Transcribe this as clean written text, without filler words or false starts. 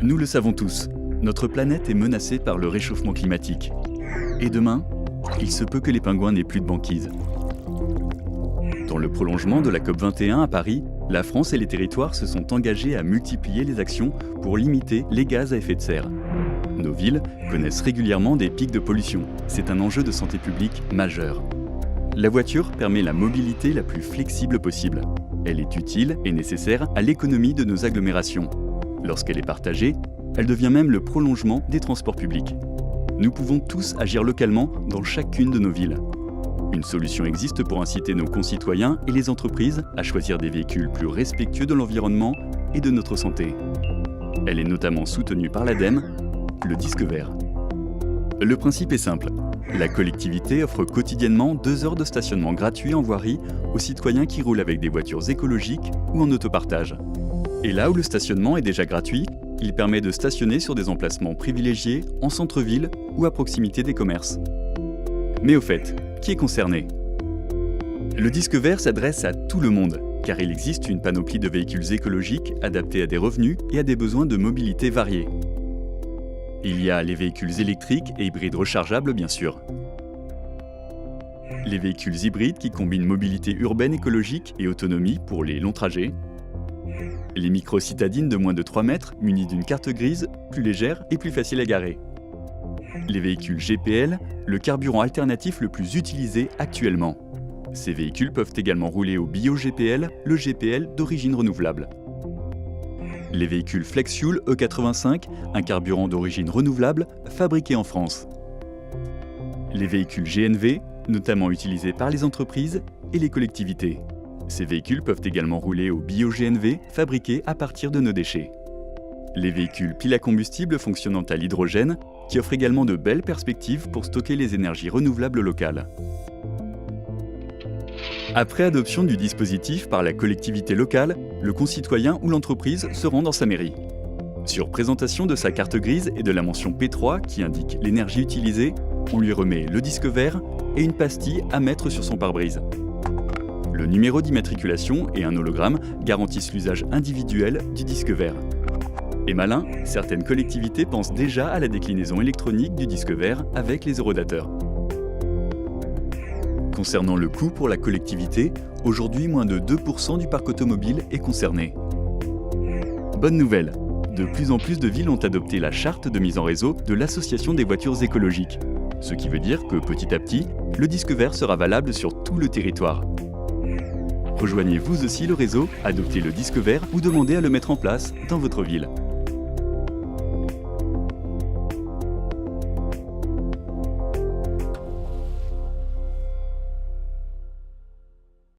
Nous le savons tous, notre planète est menacée par le réchauffement climatique. Et demain, il se peut que les pingouins n'aient plus de banquise. Dans le prolongement de la COP21 à Paris, la France et les territoires se sont engagés à multiplier les actions pour limiter les gaz à effet de serre. Nos villes connaissent régulièrement des pics de pollution. C'est un enjeu de santé publique majeur. La voiture permet la mobilité la plus flexible possible. Elle est utile et nécessaire à l'économie de nos agglomérations. Lorsqu'elle est partagée, elle devient même le prolongement des transports publics. Nous pouvons tous agir localement dans chacune de nos villes. Une solution existe pour inciter nos concitoyens et les entreprises à choisir des véhicules plus respectueux de l'environnement et de notre santé. Elle est notamment soutenue par l'ADEME, le disque vert. Le principe est simple. La collectivité offre quotidiennement 2 heures de stationnement gratuit en voirie aux citoyens qui roulent avec des voitures écologiques ou en autopartage. Et là où le stationnement est déjà gratuit, il permet de stationner sur des emplacements privilégiés en centre-ville ou à proximité des commerces. Mais au fait, qui est concerné? Le disque vert s'adresse à tout le monde, car il existe une panoplie de véhicules écologiques adaptés à des revenus et à des besoins de mobilité variés. Il y a les véhicules électriques et hybrides rechargeables, bien sûr. Les véhicules hybrides qui combinent mobilité urbaine écologique et autonomie pour les longs trajets. Les micro-citadines de moins de 3 mètres munies d'une carte grise, plus légère et plus facile à garer. Les véhicules GPL, le carburant alternatif le plus utilisé actuellement. Ces véhicules peuvent également rouler au bio-GPL, le GPL d'origine renouvelable. Les véhicules FlexFuel E85, un carburant d'origine renouvelable fabriqué en France. Les véhicules GNV, notamment utilisés par les entreprises et les collectivités. Ces véhicules peuvent également rouler au bio-GNV fabriqué à partir de nos déchets. Les véhicules piles à combustible fonctionnant à l'hydrogène, qui offrent également de belles perspectives pour stocker les énergies renouvelables locales. Après adoption du dispositif par la collectivité locale, le concitoyen ou l'entreprise se rend dans sa mairie. Sur présentation de sa carte grise et de la mention P3 qui indique l'énergie utilisée, on lui remet le disque vert et une pastille à mettre sur son pare-brise. Le numéro d'immatriculation et un hologramme garantissent l'usage individuel du disque vert. Et malin, certaines collectivités pensent déjà à la déclinaison électronique du disque vert avec les eurodateurs. Concernant le coût pour la collectivité, aujourd'hui moins de 2% du parc automobile est concerné. Bonne nouvelle, de plus en plus de villes ont adopté la charte de mise en réseau de l'Association des voitures écologiques. Ce qui veut dire que petit à petit, le disque vert sera valable sur tout le territoire. Rejoignez vous aussi le réseau, adoptez le disque vert ou demandez à le mettre en place dans votre ville.